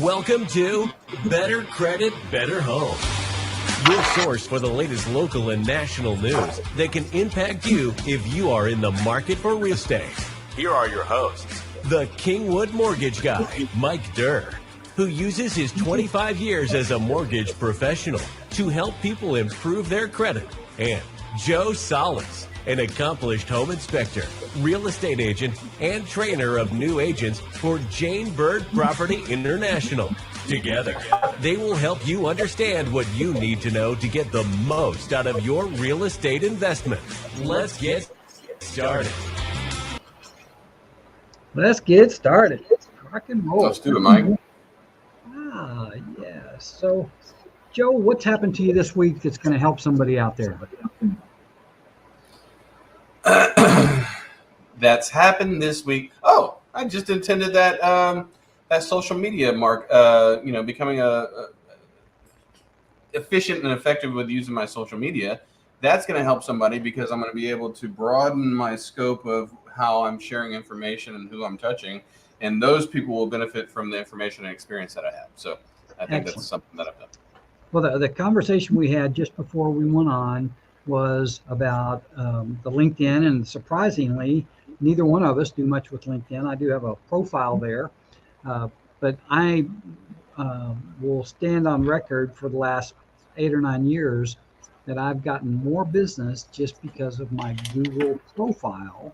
Welcome to Better Credit, Better Home. Your source for the latest local and national news that can impact you if you are in the market for real estate. Here are your hosts, the Kingwood mortgage guy, Mike Durr, who uses his 25 years as a mortgage professional to help people improve their credit, and Joe Salas, an accomplished home inspector, real estate agent, and trainer of new agents for Byrd Property International. Together, they will help you understand what you need to know to get the most out of your real estate investment. Let's get started. Let's get started. Rock and roll. Let's do it, Mike. Yeah. So, Joe, what's happened to you this week that's going to help somebody out there? That's happened this week. Oh, I just attended that social media becoming efficient and effective with using my social media. That's going to help somebody because I'm going to be able to broaden my scope of how I'm sharing information and who I'm touching, and those people will benefit from the information and experience that I have. So I think That's something that I've done. Well, the conversation we had just before we went on was about the LinkedIn, and surprisingly, neither one of us do much with LinkedIn. I do have a profile there, but I will stand on record for the last 8 or 9 years that I've gotten more business just because of my Google profile.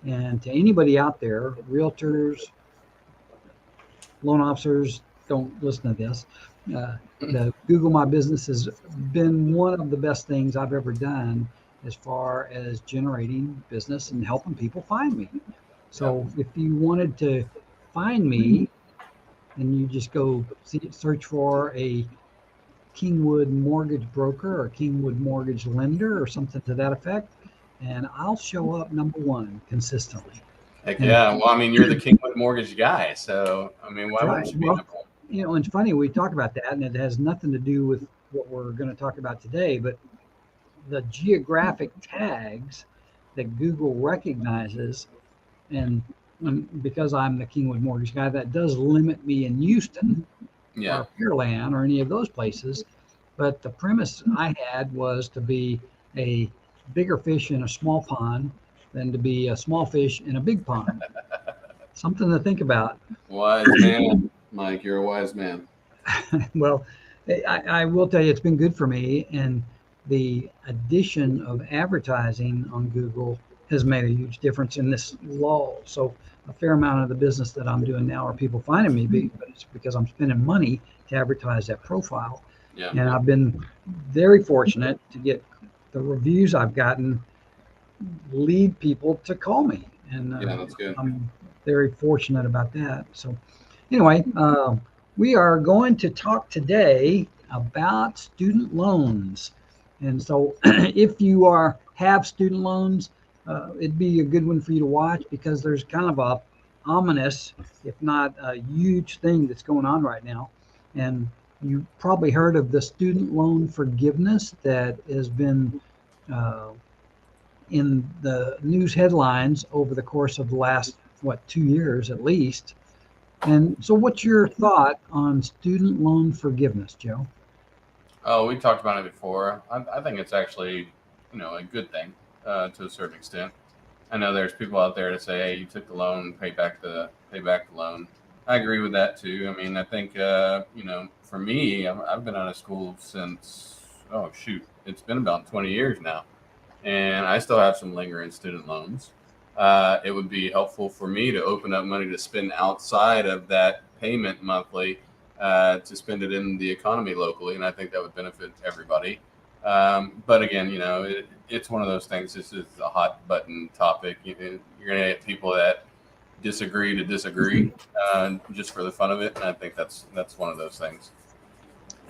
And to anybody out there, realtors, loan officers, don't listen to this. The Google My Business has been one of the best things I've ever done as far as generating business and helping people find me. So if you wanted to find me, and you just go search for a Kingwood mortgage broker or Kingwood mortgage lender or something to that effect, and I'll show up number one consistently. Heck yeah. Well, I mean, you're the Kingwood mortgage guy. So, I mean, why wouldn't you be number one? You know, it's funny, we talk about that, and it has nothing to do with what we're going to talk about today, but the geographic tags that Google recognizes, and because I'm the Kingwood mortgage guy, that does limit me in Houston or Pearland or any of those places. But the premise I had was to be a bigger fish in a small pond than to be a small fish in a big pond. Something to think about. Wise man, Mike, you're a wise man. Well, I will tell you, it's been good for me, and the addition of advertising on Google has made a huge difference in this lull. So a fair amount of the business that I'm doing now are people finding me, but it's because I'm spending money to advertise that profile. Yeah. And I've been very fortunate to get the reviews I've gotten lead people to call me. And that's good. I'm very fortunate about that. So anyway, we are going to talk today about student loans. And so if you have student loans, it'd be a good one for you to watch, because there's kind of a ominous, if not a huge thing that's going on right now. And you probably heard of the student loan forgiveness that has been in the news headlines over the course of the last, 2 years at least. And so what's your thought on student loan forgiveness, Joe? Oh, we talked about it before. I think it's actually, a good thing to a certain extent. I know there's people out there that say, "Hey, you took the loan, pay back the loan." I agree with that too. I mean, I think for me, I've been out of school since it's been about 20 years now, and I still have some lingering student loans. It would be helpful for me to open up money to spend outside of that payment monthly, to spend it in the economy locally, and I think that would benefit everybody. But again, it's one of those things. This is a hot button topic. You're going to get people that disagree to disagree, just for the fun of it, and I think that's one of those things.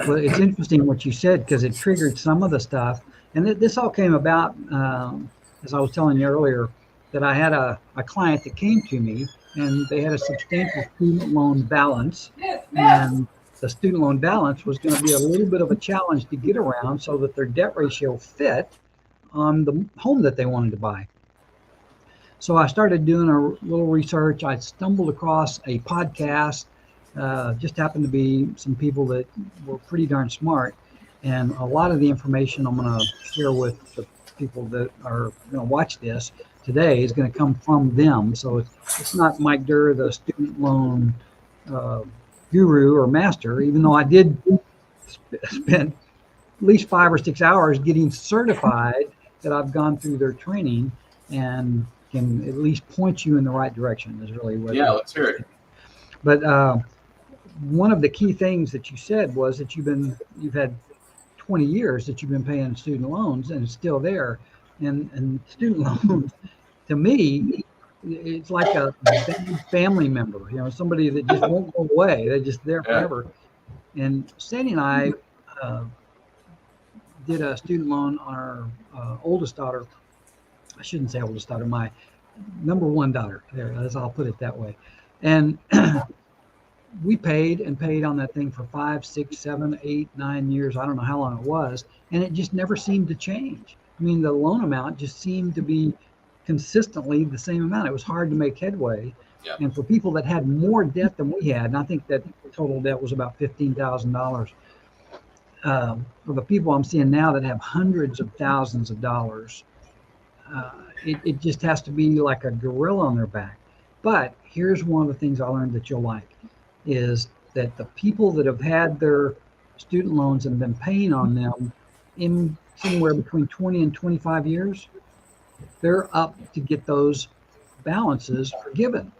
Well, it's interesting what you said, because it triggered some of the stuff, and this all came about, as I was telling you earlier, that I had a client that came to me, and they had a substantial student loan balance, and the student loan balance was going to be a little bit of a challenge to get around so that their debt ratio fit on the home that they wanted to buy. So I started doing a little research. I stumbled across a podcast just happened to be some people that were pretty darn smart. And a lot of the information I'm going to share with the people that are going to watch this today is going to come from them. So it's not Mike Durr, the student loan uh, guru or master, even though I did spend at least 5 or 6 hours getting certified that I've gone through their training and can at least point you in the right direction is really what. Yeah, let's hear it. But one of the key things that you said was that you've had 20 years that you've been paying student loans and it's still there. And student loans, to me, it's like a bad family member, somebody that just won't go away. They're just there forever. And Sandy and I did a student loan on our oldest daughter. I shouldn't say oldest daughter, my number one daughter. There, as I'll put it that way. And we paid on that thing for 5, 6, 7, 8, 9 years. I don't know how long it was. And it just never seemed to change. I mean, the loan amount just seemed to be consistently the same amount. It was hard to make headway. Yeah. And for people that had more debt than we had, and I think that total debt was about $15,000. For the people I'm seeing now that have hundreds of thousands of dollars, it just has to be like a gorilla on their back. But here's one of the things I learned that you'll like, is that the people that have had their student loans and been paying on them in somewhere between 20 and 25 years, they're up to get those balances forgiven.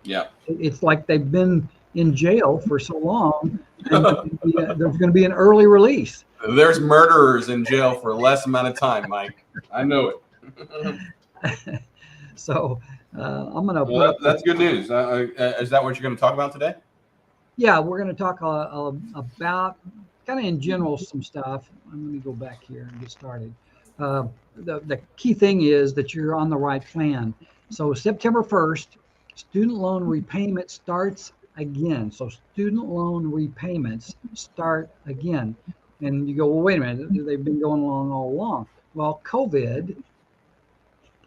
Yeah. It's like they've been in jail for so long, and there's going to be an early release. There's murderers in jail for less amount of time, Mike. I know it. So I'm going to. Well, that's good news. Is that what you're going to talk about today? Yeah, we're going to talk about kind of in general some stuff. Let me go back here and get started. The key thing is that you're on the right plan. So September 1st, student loan repayment starts again. So student loan repayments start again. And you go, well, wait a minute, they've been going along all along. Well, COVID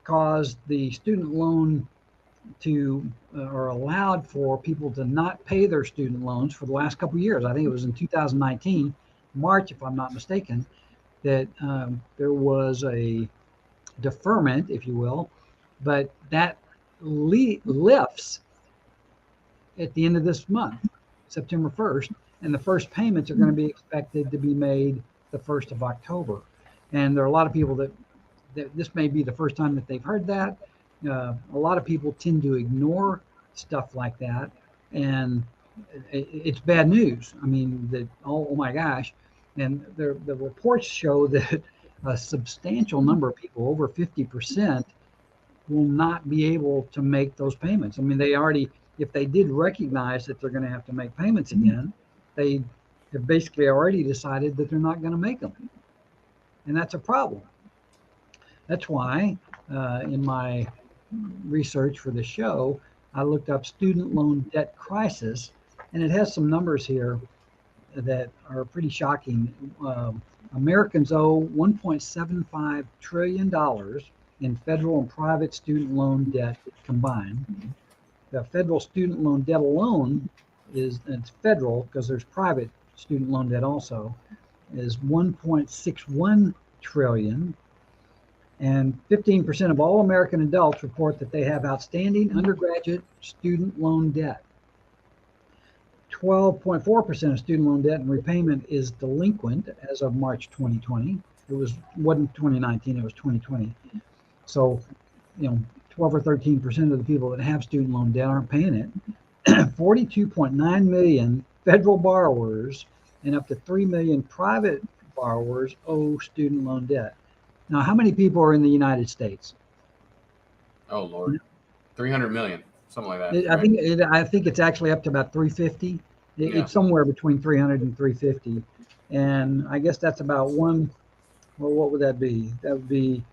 caused the student loan to or allowed for people to not pay their student loans for the last couple of years. I think it was in 2019, March, if I'm not mistaken, that there was a deferment, if you will, but that lifts at the end of this month, September 1st, and the first payments are going to be expected to be made the 1st of October. And there are a lot of people that this may be the first time that they've heard that. A lot of people tend to ignore stuff like that, and it's bad news. I mean, that oh my gosh, and the reports show that a substantial number of people, over 50%, will not be able to make those payments. I mean, they already, if they did recognize that they're going to have to make payments again, they have basically already decided that they're not going to make them, and that's a problem. That's why in my research for the show, I looked up student loan debt crisis, and it has some numbers here that are pretty shocking. Americans owe $1.75 trillion in federal and private student loan debt combined. The federal student loan debt alone it's federal because there's private student loan debt also, is 1.61 trillion. And 15% of all American adults report that they have outstanding undergraduate student loan debt. 12.4% of student loan debt and repayment is delinquent as of March 2020. Wasn't 2019, it was 2020. So, 12 or 13% of the people that have student loan debt aren't paying it. 42.9 million federal borrowers and up to 3 million private borrowers owe student loan debt. Now, how many people are in the United States? Oh Lord, 300 million, something like that. Right? I think it's actually up to about 350. It's somewhere between 300 and 350, and I guess that's about one. Well, what would that be? That would be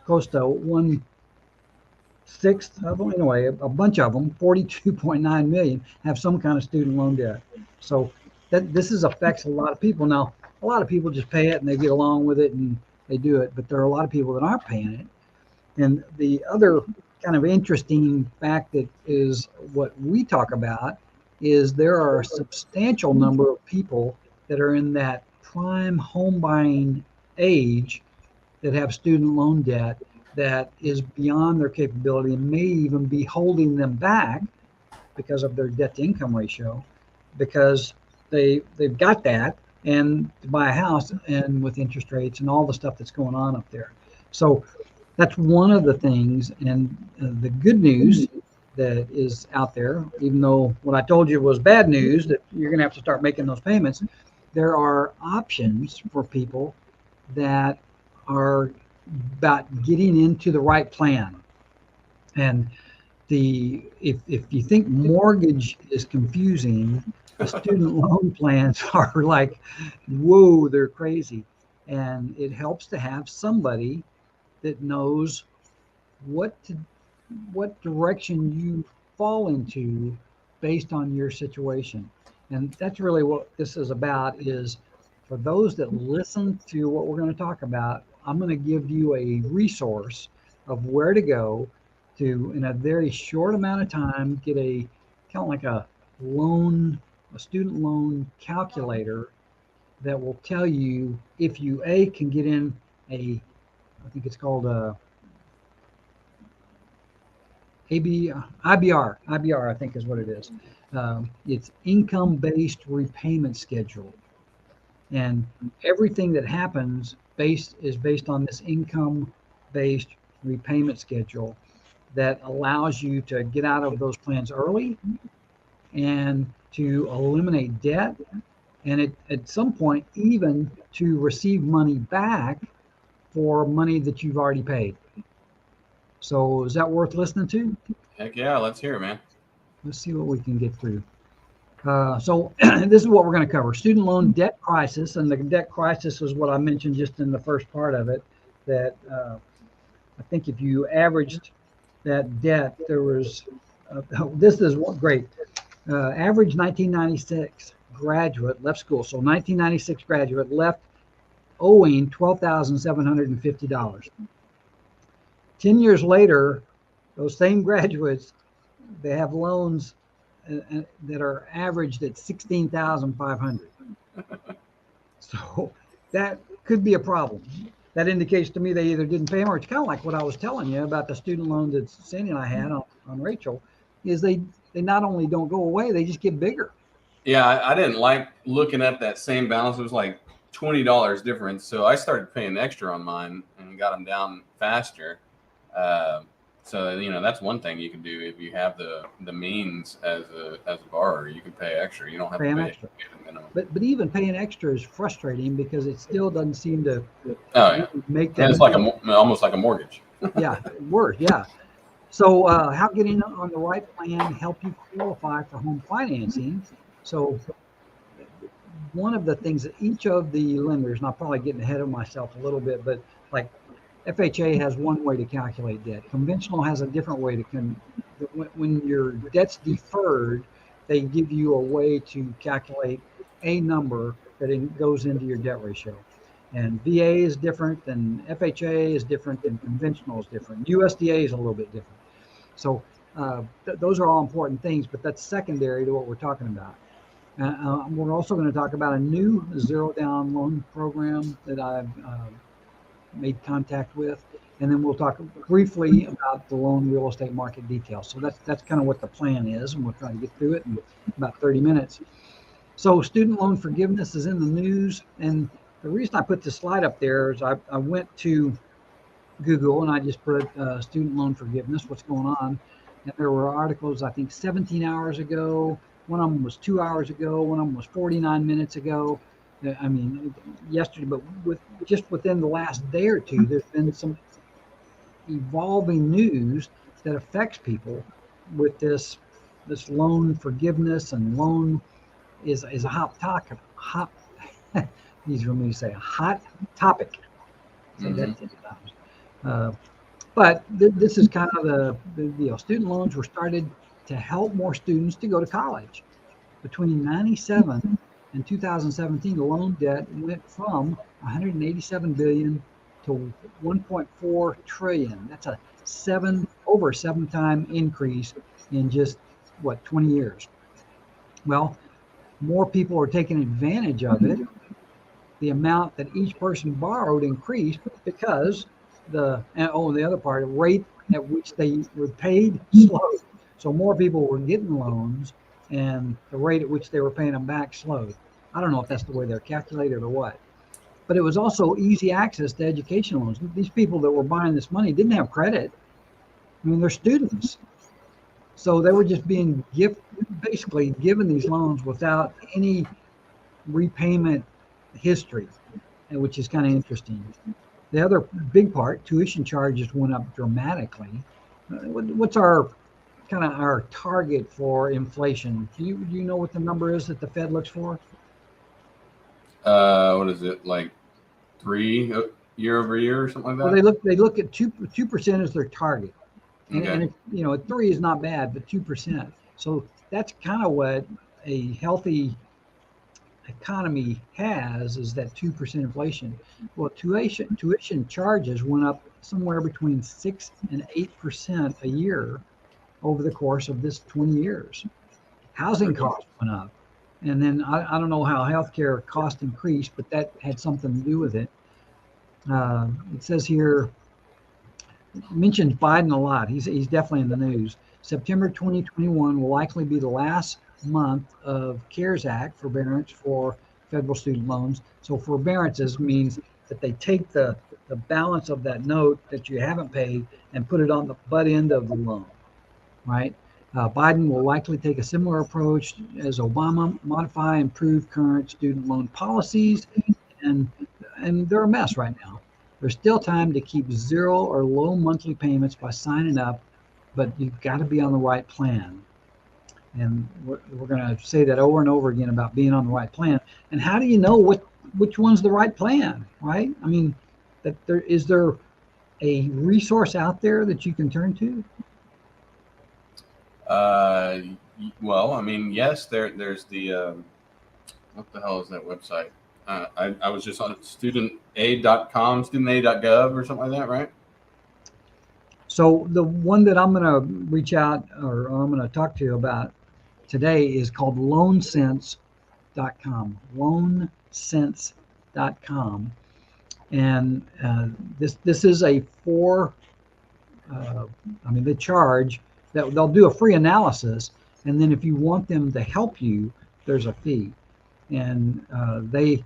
close to 1/6 of them. Anyway, a bunch of them, 42.9 million, have some kind of student loan debt. So this affects a lot of people. Now, a lot of people just pay it and they get along with it and they do it, but there are a lot of people that aren't paying it. And the other kind of interesting fact that is what we talk about is there are a substantial number of people that are in that prime home buying age that have student loan debt that is beyond their capability and may even be holding them back because of their debt to income ratio, because they've got that and to buy a house and with interest rates and all the stuff that's going on up there. So that's one of the things. And the good news that is out there, even though what I told you was bad news, that you're going to have to start making those payments, there are options for people that are about getting into the right plan. And if you think mortgage is confusing, the student loan plans are like, whoa, they're crazy. And it helps to have somebody that knows what direction you fall into based on your situation. And that's really what this is about, is for those that listen to what we're going to talk about, I'm going to give you a resource of where to go to, in a very short amount of time, get a kind of like a student loan calculator that will tell you if you can get in I think it's called a IBR, I think is what it is. It's income-based repayment schedule, and everything that happens is based on this income-based repayment schedule that allows you to get out of those plans early and to eliminate debt, and at some point even to receive money back for money that you've already paid. So is that worth listening to? Heck yeah, let's hear it, man. Let's see what we can get through. So this is what we're going to cover: student loan debt crisis. And the debt crisis is what I mentioned just in the first part of it, that I think if you averaged that debt, there was, this is what great, average 1996 graduate left school. So 1996 graduate left owing $12,750. 10 years later, those same graduates, they have loans that are averaged at 16,500. So that could be a problem. That indicates to me they either didn't pay them, or it's kind of like what I was telling you about the student loan that Sandy and I had on Rachel, is they not only don't go away, they just get bigger. Yeah, I didn't like looking at that same balance. It was like $20 difference. So I started paying extra on mine and got them down faster. So that's one thing you can do if you have the means as a borrower. You can pay extra. You don't have to pay extra. But even paying extra is frustrating because it still doesn't seem to make that. It's like almost like a mortgage. Yeah, worse. Yeah. So how getting on the right plan help you qualify for home financing? So one of the things that each of the lenders, and I'm probably getting ahead of myself a little bit, but like FHA has one way to calculate debt. Conventional has a different way when your debt's deferred, they give you a way to calculate a number that goes into your debt ratio. And VA is different than FHA is different than conventional is different. USDA is a little bit different. So those are all important things, but that's secondary to what we're talking about. We're also going to talk about a new zero down loan program that I've made contact with, and then we'll talk briefly about the loan real estate market details. So that's kind of what the plan is, and we'll try to get through it in about 30 minutes. So student loan forgiveness is in the news, and the reason I put this slide up there is I went to Google and I just put student loan forgiveness, what's going on, and there were articles I think 17 hours ago. One of them was 2 hours ago. One of them was 49 minutes ago. I mean, yesterday, but just within the last day or two, there's been some evolving news that affects people with this loan forgiveness, and loan is a hot topic. Easy for me to say, a hot topic. Say that 10 times. But this is kind of the deal. Student loans were started to help more students to go to college. Between 97 and 2017, the loan debt went from 187 billion to 1.4 trillion. That's over a 7-time increase in just 20 years. Well, more people are taking advantage of it. The amount that each person borrowed increased because the other part, rate at which they were paid slowed. So more people were getting loans, and the rate at which they were paying them back slowed. I don't know if that's the way they're calculated or what, but it was also easy access to education loans. These people that were buying this money didn't have credit. I mean, they're students, so they were just being basically given these loans without any repayment history, which is kind of interesting. The other big part, tuition charges went up dramatically. What's our target for inflation? Do you know what the number is that the Fed looks for? What is it, like 3 year over year or something like Well, that? they look at 2% as their target, and, Okay. and if, 3 is not bad, but 2%. So that's kind of what a healthy economy has, is that 2% inflation. Well, tuition charges went up somewhere between 6 and 8% a year over the course of this 20 years. Housing costs went up, and then I don't know how healthcare cost increased, but that had something to do with it. It says here, mentions Biden a lot. He's definitely in the news. September 2021 will likely be the last month of CARES Act forbearance for federal student loans. So forbearances means that they take the balance of that note that you haven't paid and put it on the butt end of the loan, right? Biden will likely take a similar approach as Obama, modify and improve current student loan policies, and they're a mess right now. There's still time to keep zero or low monthly payments by signing up, but you've got to be on the right plan. And we're going to say that over and over again about being on the right plan. And how do you know which one's the right plan, right? I mean, is there a resource out there that you can turn to? Well, I mean, yes, there's the what the hell is that website? I was just on studentaid.com, studentaid.gov or something like that, right? So the one that I'm going to reach out, or I'm going to talk to you about today, is called loansense.com. Loansense.com. And this is a they charge that they'll do a free analysis, and then if you want them to help you, there's a fee. And they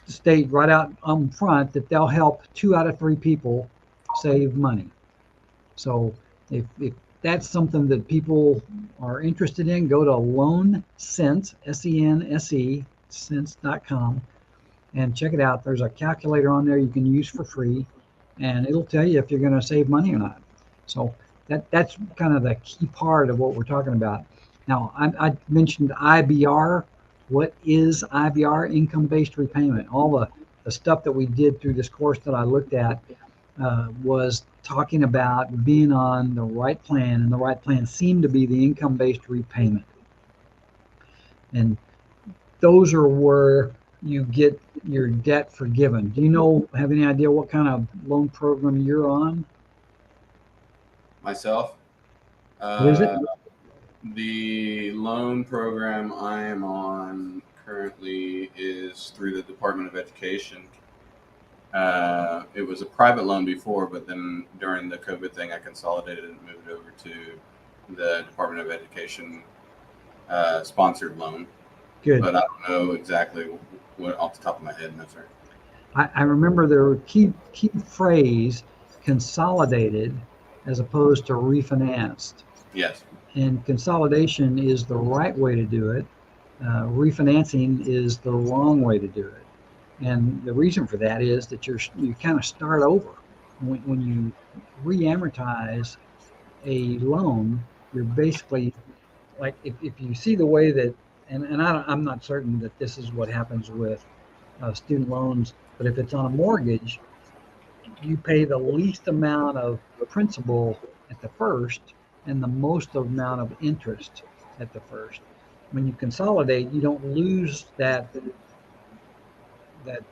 state right out on front that they'll help 2 out of 3 people save money. So if that's something that people are interested in, go to LoanSense, SENSE, sense.com, and check it out. There's a calculator on there you can use for free, and it'll tell you if you're going to save money or not. So that's kind of the key part of what we're talking about. Now, I mentioned IBR. What is IBR? Income-based repayment. All the stuff that we did through this course that I looked at was talking about being on the right plan, and the right plan seemed to be the income-based repayment. And those are where you get your debt forgiven. Do you have any idea what kind of loan program you're on? Myself? What is it? The loan program I am on currently is through the Department of Education. It was a private loan before, but then during the COVID thing, I consolidated and moved over to the Department of Education sponsored loan. Good. But I don't know exactly what off the top of my head. No, sir. I remember there were key phrase, consolidated as opposed to refinanced. Yes. And consolidation is the right way to do it. Refinancing is the wrong way to do it. And the reason for that is that you kind of start over. When you re-amortize a loan, you're basically, like, if you see the way that, and I'm not certain that this is what happens with student loans, but if it's on a mortgage, you pay the least amount of principal at the first and the most amount of interest at the first. When you consolidate, you don't lose that the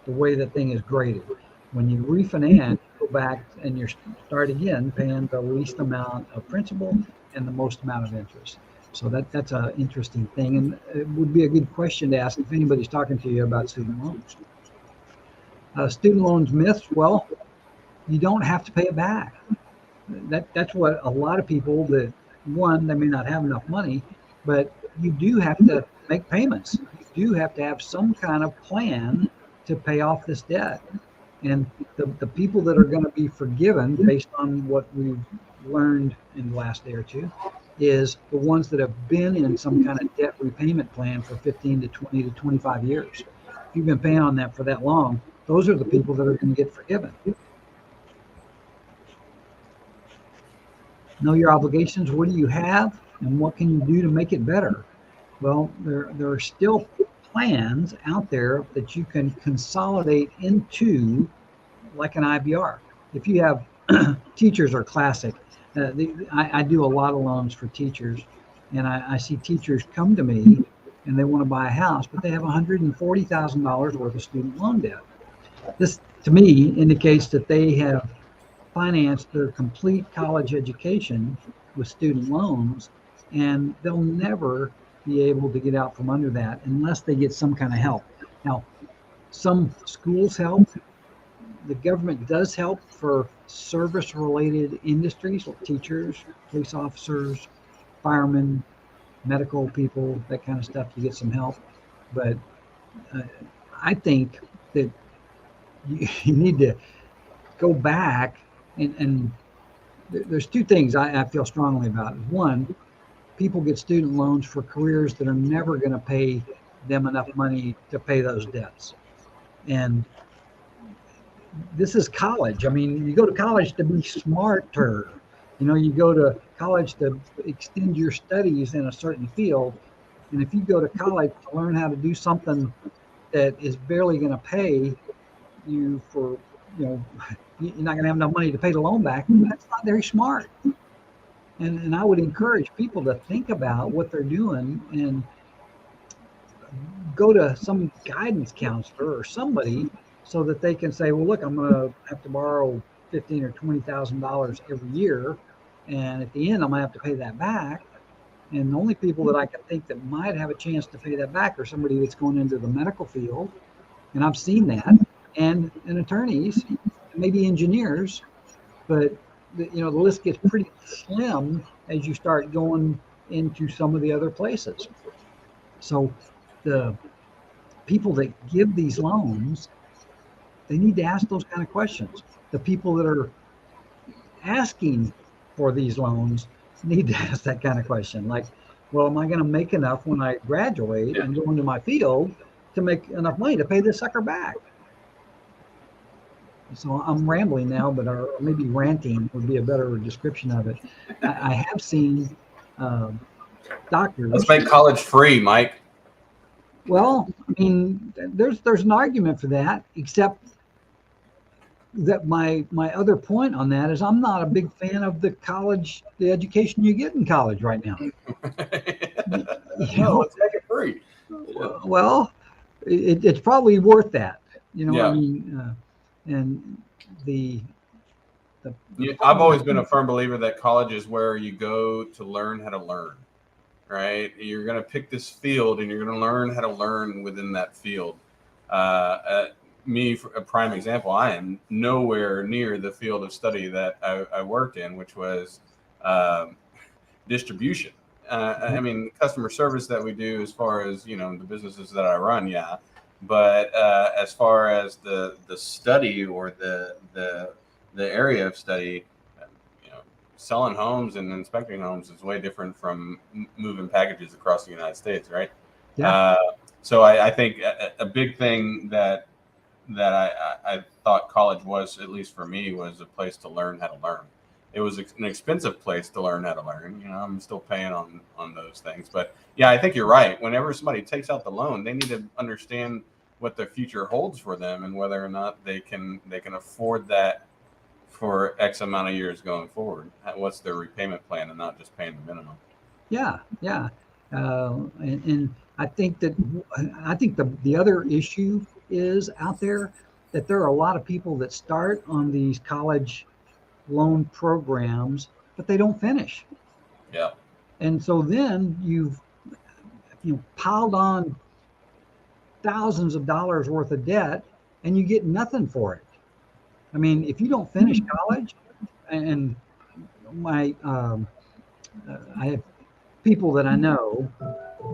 way the thing is graded. When you refinance, go back and you start again paying the least amount of principal and the most amount of interest. So that's an interesting thing, and it would be a good question to ask if anybody's talking to you about student loans. Student loans myths. Well, you don't have to pay it back. That's what a lot of people that, one, they may not have enough money, but you do have to make payments. You do have to have some kind of plan to pay off this debt. And the people that are going to be forgiven based on what we've learned in the last day or two is the ones that have been in some kind of debt repayment plan for 15 to 20 to 25 years. If you've been paying on that for that long, those are the people that are going to get forgiven. Know your obligations. What do you have, and what can you do to make it better? Well, there are still plans out there that you can consolidate into, like an IBR. If you have teachers are classic. I do a lot of loans for teachers, and I see teachers come to me and they want to buy a house, but they have $140,000 worth of student loan debt. This, to me, indicates that they have finance their complete college education with student loans, and they'll never be able to get out from under that unless they get some kind of help. Now, some schools help. The government does help for service-related industries like teachers, police officers, firemen, medical people, that kind of stuff. You get some help, but uh, I think that you need to go back and there's two things I feel strongly about. One, people get student loans for careers that are never going to pay them enough money to pay those debts. And this is college. I mean, you go to college to be smarter. You go to college to extend your studies in a certain field. And if you go to college to learn how to do something that is barely going to pay you for, you're not going to have enough money to pay the loan back, that's not very smart. And I would encourage people to think about what they're doing and go to some guidance counselor or somebody so that they can say, well, look, I'm going to have to borrow $15,000 or $20,000 every year, and at the end, I'm going to have to pay that back. And the only people that I can think that might have a chance to pay that back are somebody that's going into the medical field, and I've seen that, and attorneys, maybe engineers, but the list gets pretty slim as you start going into some of the other places. So the people that give these loans, they need to ask those kind of questions. The people that are asking for these loans need to ask that kind of question. Like, well, am I going to make enough when I graduate and go into my field to make enough money to pay this sucker back? So I'm rambling now, but or maybe ranting would be a better description of it. I have seen doctors. Let's make college free, Mike. Well, I mean, there's an argument for that, except that my other point on that is I'm not a big fan of the education you get in college right now. Let's make it free. Well, it's probably worth that. Yeah. I mean, and I've always been a firm believer that college is where you go to learn how to learn. Right? You're going to pick this field and you're going to learn how to learn within that field. Me, for a prime example, I am nowhere near the field of study that I worked in, which was distribution. I mean, customer service that we do as far as, the businesses that I run. Yeah. But as far as the study or the area of study, selling homes and inspecting homes is way different from moving packages across the United States, right? Yeah. So I think a big thing that I thought college was, at least for me, was a place to learn how to learn. It was an expensive place to learn how to learn. I'm still paying on those things. But yeah, I think you're right. Whenever somebody takes out the loan, they need to understand what their future holds for them and whether or not they can afford that for X amount of years going forward. What's their repayment plan, and not just paying the minimum. Yeah. And I think the other issue is out there that there are a lot of people that start on these college loan programs, but they don't finish. Yeah. And so then you've piled on thousands of dollars worth of debt, and you get nothing for it. I mean, if you don't finish college, and my I have people that I know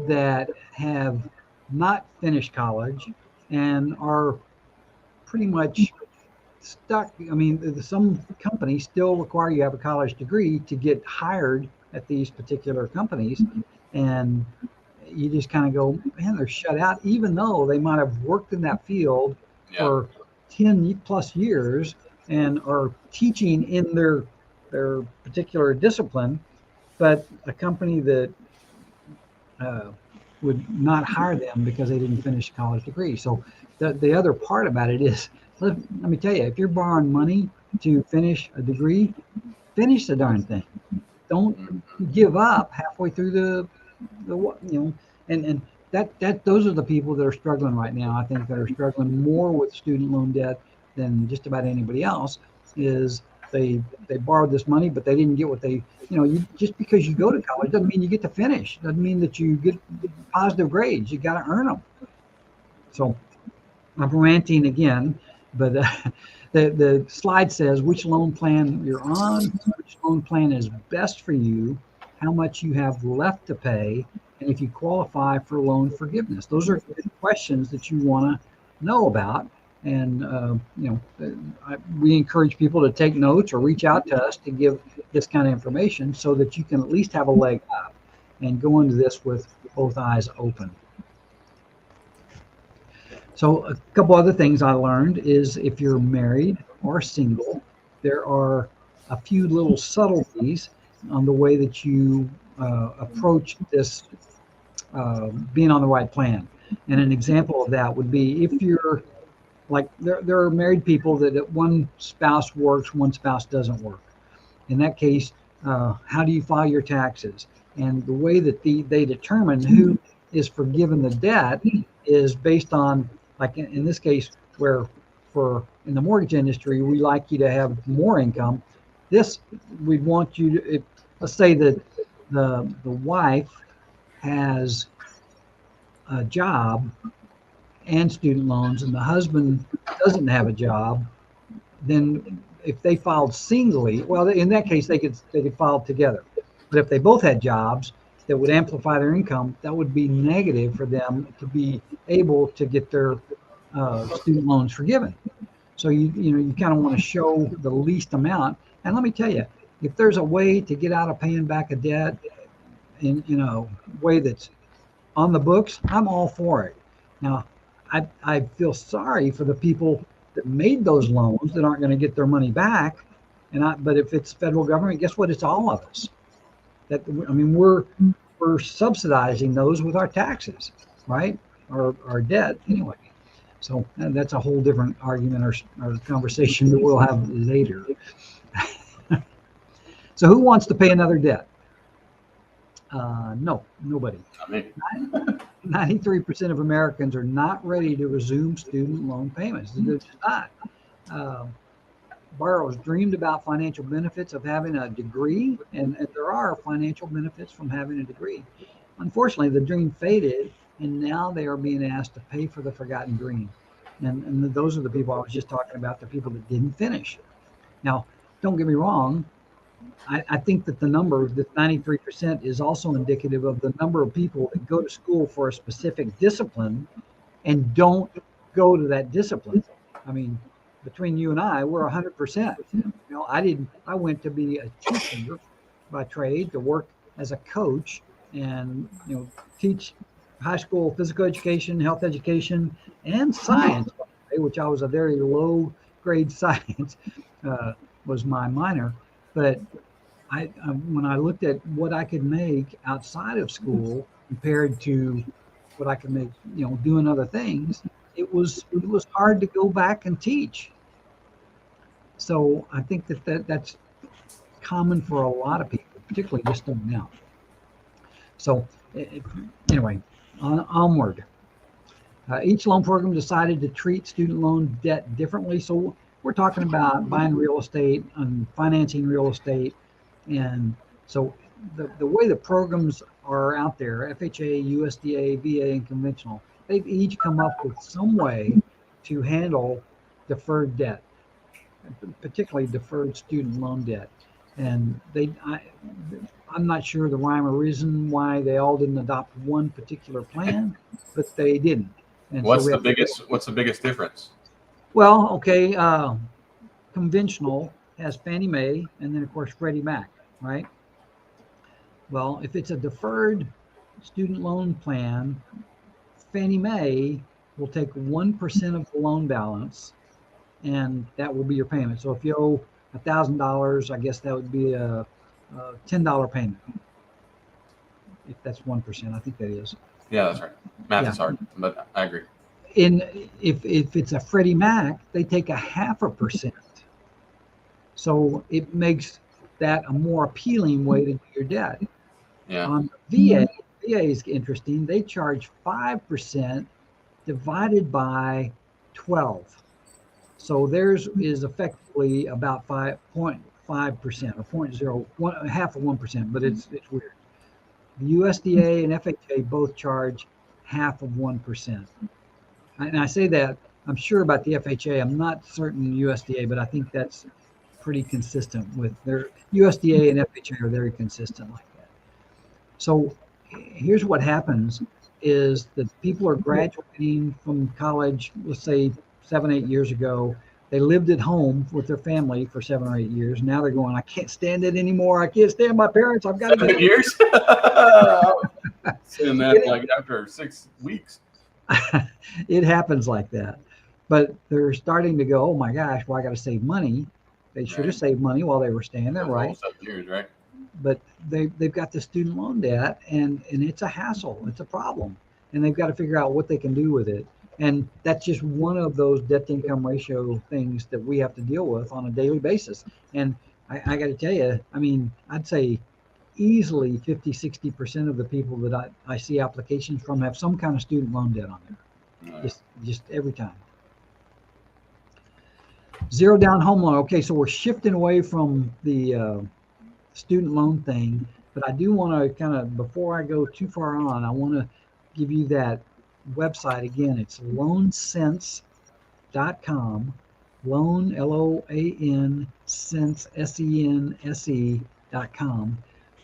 that have not finished college and are pretty much stuck. I mean, some companies still require you have a college degree to get hired at these particular companies, and you just kind of go, man, they're shut out, even though they might have worked in that field Yeah. for 10 plus years and are teaching in their particular discipline, but a company that uh, would not hire them because they didn't finish a college degree. So the other part about it is, let me tell you, if you're borrowing money to finish a degree, finish the darn thing. Don't give up halfway through the and that those are the people that are struggling right now. I think that are struggling more with student loan debt than just about anybody else. Is they borrowed this money, but they didn't get what they, you just because you go to college doesn't mean you get to finish. Doesn't mean that you get positive grades. You got to earn them. So I'm ranting again, but the slide says which loan plan you're on, which loan plan is best for you, how much you have left to pay, and if you qualify for loan forgiveness. Those are good questions that you want to know about. And we encourage people to take notes or reach out to us to give this kind of information so that you can at least have a leg up and go into this with both eyes open. So a couple other things I learned is if you're married or single, there are a few little subtleties on the way that you approach this being on the right plan. And an example of that would be if you're like there are married people that one spouse works, one spouse doesn't work. In that case, how do you file your taxes? And the way that they determine who is forgiven the debt is based on, like in this case, where for in the mortgage industry, we like you to have more income. This, we'd want you to, let's say that the wife has a job and student loans, and the husband doesn't have a job, then if they filed singly, well, in that case, they could file together. But if they both had jobs that would amplify their income, that would be negative for them to be able to get their student loans forgiven. So you kind of want to show the least amount. And let me tell you, if there's a way to get out of paying back a debt in a way that's on the books, I'm all for it. Now, I feel sorry for the people that made those loans that aren't going to get their money back. But if it's federal government, guess what? It's all of us. We're subsidizing those with our taxes, right? Our debt anyway. So that's a whole different argument or conversation that we'll have later. So who wants to pay another debt? No, nobody. 93% of Americans are not ready to resume student loan payments. They're just not. Borrowers dreamed about financial benefits of having a degree, and there are financial benefits from having a degree. Unfortunately, the dream faded, and now they are being asked to pay for the forgotten dream. And those are the people I was just talking about, the people that didn't finish. Now, don't get me wrong. I think that the number, that 93%, is also indicative of the number of people that go to school for a specific discipline and don't go to that discipline. I mean, between you and I, we're 100%. I went to be a teacher by trade, to work as a coach and, teach high school physical education, health education, and science, which I was a very low grade science, was my minor. But when I looked at what I could make outside of school compared to what I could make, doing other things, it was hard to go back and teach. So I think that's common for a lot of people, particularly just starting out. So anyway, onward. Each loan program decided to treat student loan debt differently. So we're talking about buying real estate and financing real estate. And so the way the programs are out there, FHA, USDA, VA, and conventional, they've each come up with some way to handle deferred debt, particularly deferred student loan debt. And I'm not sure the rhyme or reason why they all didn't adopt one particular plan, but they didn't. And What's the biggest difference? Well, okay, conventional has Fannie Mae and then of course Freddie Mac, right? Well, if it's a deferred student loan plan, Fannie Mae will take 1% of the loan balance, and that will be your payment. So if you owe $1,000, I guess that would be a $10 payment. If that's 1%, I think that is. Yeah, that's right. Math is hard, but I agree. If it's a Freddie Mac, they take 0.5%. So it makes that a more appealing way to do your debt. Yeah. On VA is interesting. They charge 5% divided by 12. So theirs is effectively about 5.5% or 0.01, half of 1%, but it's weird. The USDA and FHA both charge half of 1%. And I say that, I'm sure about the FHA. I'm not certain USDA, but I think that's pretty consistent with their USDA and FHA are very consistent like that. So here's what happens is that people are graduating from college, let's say 7-8 years ago. They lived at home with their family for 7 or 8 years. Now they're going, I can't stand it anymore. I can't stand my parents. I've got to 7 years? Saying that like after 6 weeks. It happens like that. But they're starting to go, oh my gosh, well, I got to save money. They should have saved money while they were staying there, right? 7 years, right? But they've got the student loan debt, and it's a hassle. It's a problem. And they've got to figure out what they can do with it. And that's just one of those debt to income ratio things that we have to deal with on a daily basis. And I got to tell you, I mean, I'd say easily 50-60% of the people that I see applications from have some kind of student loan debt on there. Just every time. Zero down home loan. Okay, so we're shifting away from the student loan thing, but I do want to kind of, before I go too far on, I want to give you that website again. It's loansense.com. Loan, LOAN, sense, SENSE.com.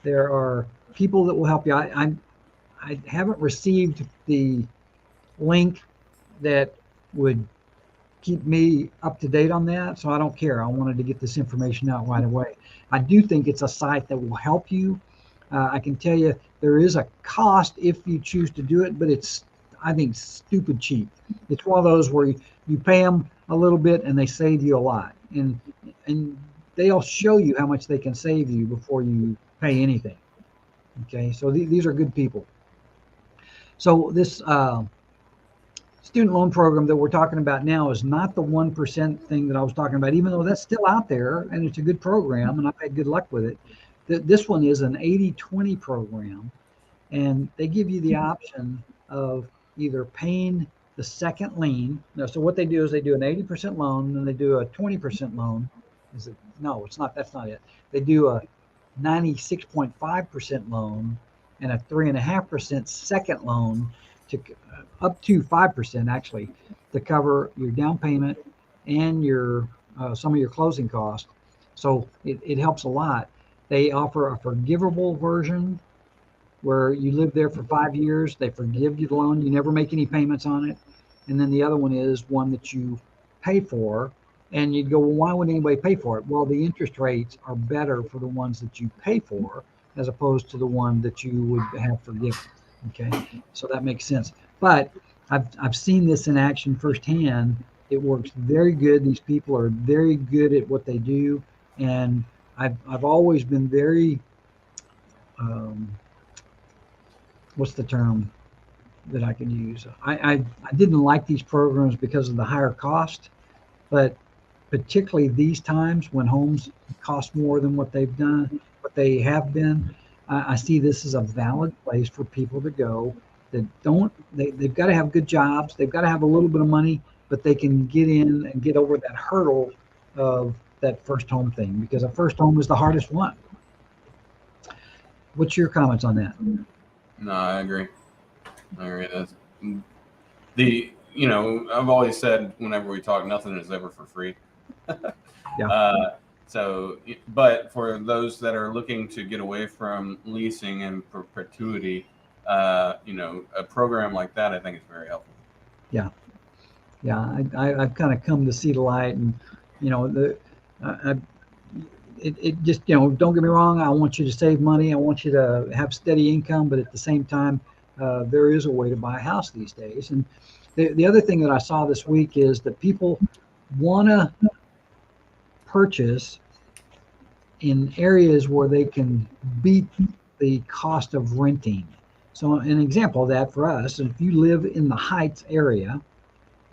There are people that will help you. I haven't received the link that would keep me up to date on that, so I don't care. I wanted to get this information out right away. I do think it's a site that will help you. I can tell you there is a cost if you choose to do it, but it's, I think, stupid cheap. It's one of those where you pay them a little bit and they save you a lot, and they'll show you how much they can save you before you pay anything. Okay, so these are good people. So this student loan program that we're talking about now is not the 1% thing that I was talking about, even though that's still out there and it's a good program and I've had good luck with it. This one is an 80-20 program, and they give you the option of either paying the second lien. Now, so what they do is they do an 80% loan, and they do a 20% loan. Is it? No, it's not. That's not it. They do a 96.5% loan and a 3.5% second loan to up to 5% actually to cover your down payment and your some of your closing costs. So it helps a lot. They offer a forgivable version where you live there for 5 years. They forgive you the loan. You never make any payments on it. And then the other one is one that you pay for. And you'd go, well, why would anybody pay for it? Well, the interest rates are better for the ones that you pay for as opposed to the one that you would have forgiven. Okay, so that makes sense. But I've seen this in action firsthand. It works very good. These people are very good at what they do, and I've always been very what's the term that I can use? I didn't like these programs because of the higher cost, but particularly these times when homes cost more than what they've done, what they have been, I see this as a valid place for people to go that they've got to have good jobs. They've got to have a little bit of money, but they can get in and get over that hurdle of that first home thing, because a first home is the hardest one. What's your comments on that? No, I agree. That's I've always said whenever we talk, nothing is ever for free. Yeah. But for those that are looking to get away from leasing and perpetuity, a program like that, I think is very helpful. Yeah. I've kind of come to see the light, and it just, don't get me wrong. I want you to save money. I want you to have steady income, but at the same time, there is a way to buy a house these days. And the other thing that I saw this week is that people want to purchase in areas where they can beat the cost of renting. So an example of that for us, if you live in the Heights area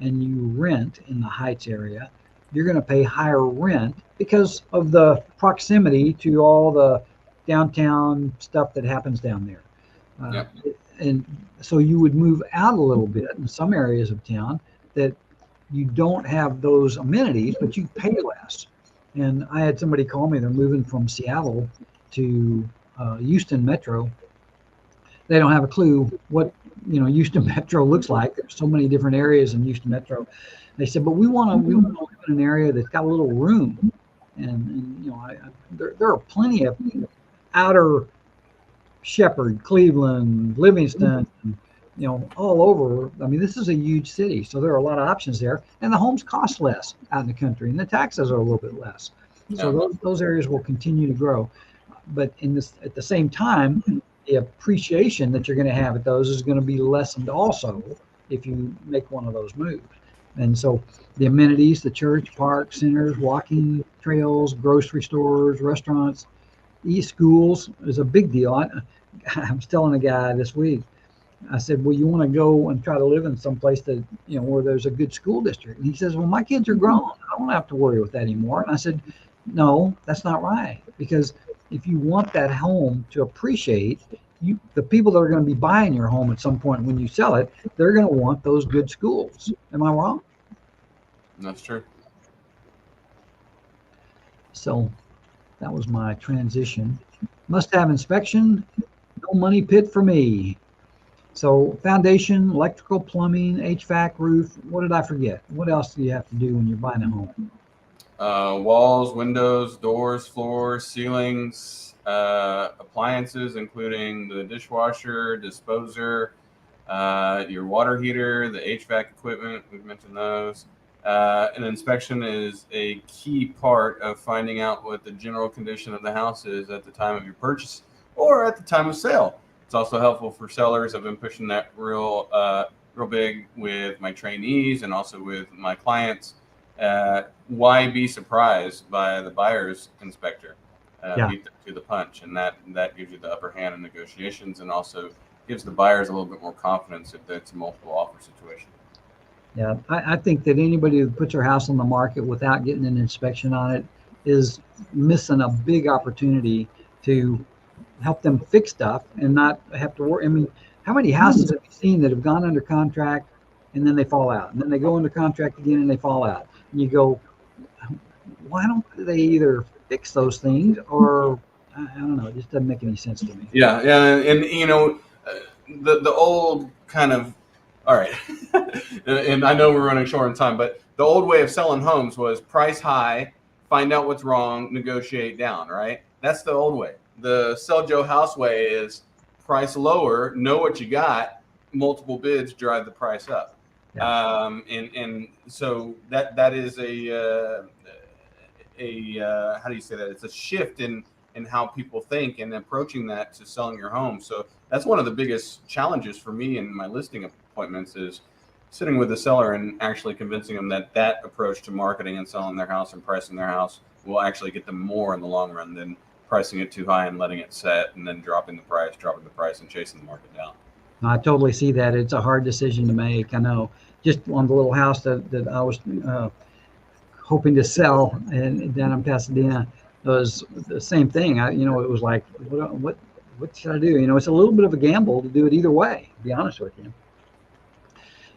and you rent in the Heights area, you're going to pay higher rent because of the proximity to all the downtown stuff that happens down there. Yep. And so you would move out a little bit in some areas of town that you don't have those amenities, but you pay less. And I had somebody call me, they're moving from Seattle to Houston Metro. They don't have a clue what Houston Metro looks like. There's so many different areas in Houston Metro. They said, but we want to live in an area that's got a little room. And there are plenty of outer Shepherd, Cleveland, Livingston, all over. I mean, this is a huge city, so there are a lot of options there, and the homes cost less out in the country, and the taxes are a little bit less. So those areas will continue to grow. But at the same time, the appreciation that you're going to have at those is going to be lessened also if you make one of those moves. And so the amenities, the church, parks, centers, walking trails, grocery stores, restaurants, schools is a big deal. I was telling a guy this week, I said, well, you want to go and try to live in some place that, where there's a good school district. And he says, well, my kids are grown. I don't have to worry with that anymore. And I said, no, that's not right. Because if you want that home to appreciate, the people that are going to be buying your home at some point when you sell it, they're going to want those good schools. Am I wrong? That's true. So that was my transition. Must have inspection. No money pit for me. So foundation, electrical, plumbing, HVAC, roof. What did I forget? What else do you have to do when you're buying a home? Walls, windows, doors, floors, ceilings, appliances, including the dishwasher, disposer, your water heater, the HVAC equipment. We've mentioned those. An inspection is a key part of finding out what the general condition of the house is at the time of your purchase or at the time of sale. It's also helpful for sellers. I've been pushing that real big with my trainees and also with my clients. Why be surprised by the buyer's inspector? Beat them to the punch, and that gives you the upper hand in negotiations, and also gives the buyers a little bit more confidence if it's a multiple offer situation. Yeah, I think that anybody who puts their house on the market without getting an inspection on it is missing a big opportunity to help them fix stuff and not have to worry. I mean, how many houses have you seen that have gone under contract and then they fall out, and then they go under contract again and they fall out? And you go, why don't they either fix those things or I don't know? It just doesn't make any sense to me. Yeah, and the old kind of, all right, and I know we're running short on time, but the old way of selling homes was price high, find out what's wrong, negotiate down, right? That's the old way. The sell Joe house way is price lower, know what you got, multiple bids drive the price up. Yeah. And so that is a how do you say that? It's a shift in how people think and approaching that to selling your home. So that's one of the biggest challenges for me in my listing appointments is sitting with the seller and actually convincing them that approach to marketing and selling their house and pricing their house will actually get them more in the long run than pricing it too high and letting it set and then dropping the price and chasing the market down. I totally see that. It's a hard decision to make. I know. Just on the little house that I was hoping to sell and down in Pasadena, it was the same thing. It was like, what should I do? It's a little bit of a gamble to do it either way, to be honest with you.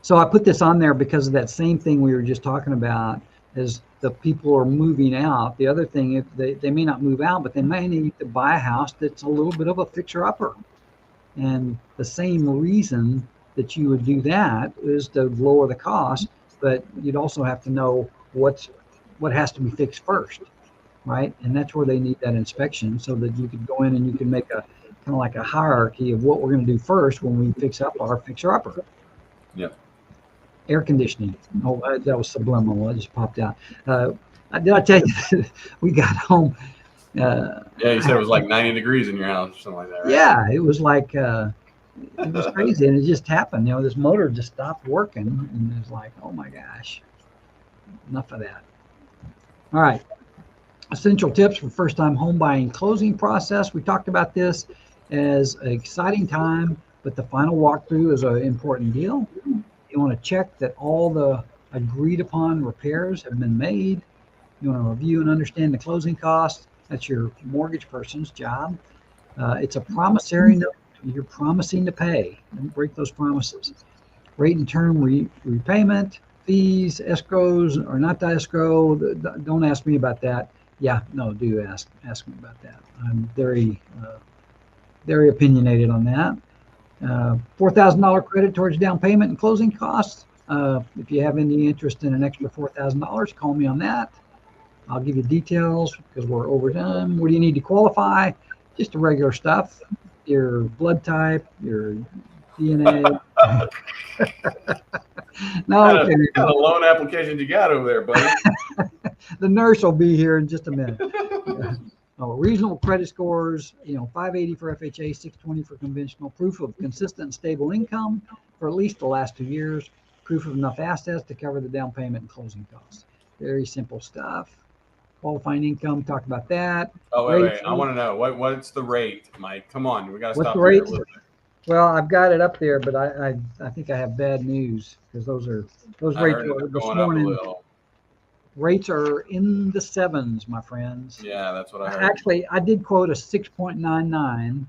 So I put this on there because of that same thing we were just talking about as the people are moving out. The other thing, if they may not move out, but they may need to buy a house that's a little bit of a fixer-upper. And the same reason that you would do that is to lower the cost, but you'd also have to know what has to be fixed first, right? And that's where they need that inspection so that you could go in and you can make a kind of like a hierarchy of what we're going to do first when we fix up our fixer-upper. Yep. Air conditioning. Oh, that was subliminal. It just popped out. Did I tell you we got home? Yeah, you said it was like 90 degrees in your house or something like that, right? Yeah, it was like it was crazy, and it just happened. This motor just stopped working, and it was like, oh my gosh, enough of that. All right, essential tips for first-time home buying closing process. We talked about this as an exciting time, but the final walkthrough is an important deal. You want to check that all the agreed upon repairs have been made. You want to review and understand the closing costs. That's your mortgage person's job. It's a promissory note. You're promising to pay. Don't break those promises. Rate and term repayment, fees, escrows or not to escrow. Don't ask me about that. Yeah, no, do ask me about that. I'm very opinionated on that. $4,000 credit towards down payment and closing costs. If you have any interest in an extra $4,000, call me on that. I'll give you details because we're overdone. What do you need to qualify? Just the regular stuff. Your blood type, your DNA. No, What kind of loan application you got over there, buddy? The nurse will be here in just a minute. Reasonable credit scores, 580 for FHA, 620 for conventional, proof of consistent and stable income for at least the last 2 years, proof of enough assets to cover the down payment and closing costs. Very simple stuff. Qualifying income, talked about that. Oh, wait. I want to know what's the rate, Mike? Come on, we got to stop. What's the rate? Well, I've got it up there, but I think I have bad news because those rates are this morning. Rates are in the 7s, my friends. Yeah, that's what I heard. Actually, I did quote a 6.99,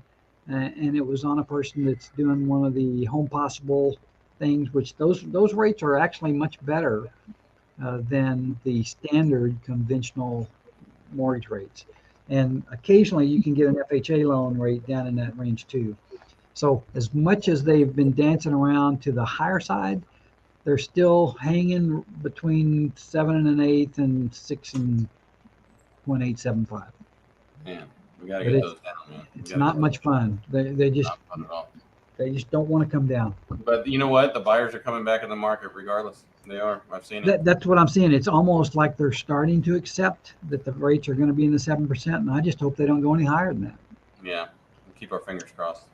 and it was on a person that's doing one of the Home Possible things, which those rates are actually much better than the standard conventional mortgage rates. And occasionally you can get an FHA loan rate down in that range too. So as much as they've been dancing around to the higher side, they're still hanging between 7 1/8 and 6.875. Man, we gotta get those down, man. It's not much fun. They just not fun at all. They just don't want to come down. But you know what? The buyers are coming back in the market regardless. They are. I've seen it. That's what I'm seeing. It's almost like they're starting to accept that the rates are going to be in the 7%, and I just hope they don't go any higher than that. Yeah, we'll keep our fingers crossed.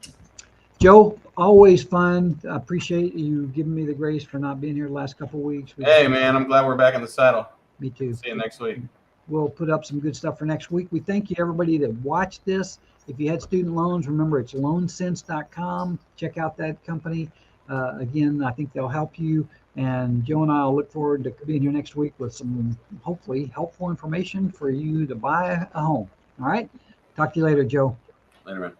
Joe, always fun. I appreciate you giving me the grace for not being here the last couple of weeks. Hey, man, I'm glad we're back in the saddle. Me too. See you next week. We'll put up some good stuff for next week. We thank you, everybody that watched this. If you had student loans, remember it's loansense.com. Check out that company. Again, I think they'll help you. And Joe and I will look forward to being here next week with some hopefully helpful information for you to buy a home. All right. Talk to you later, Joe. Later, man.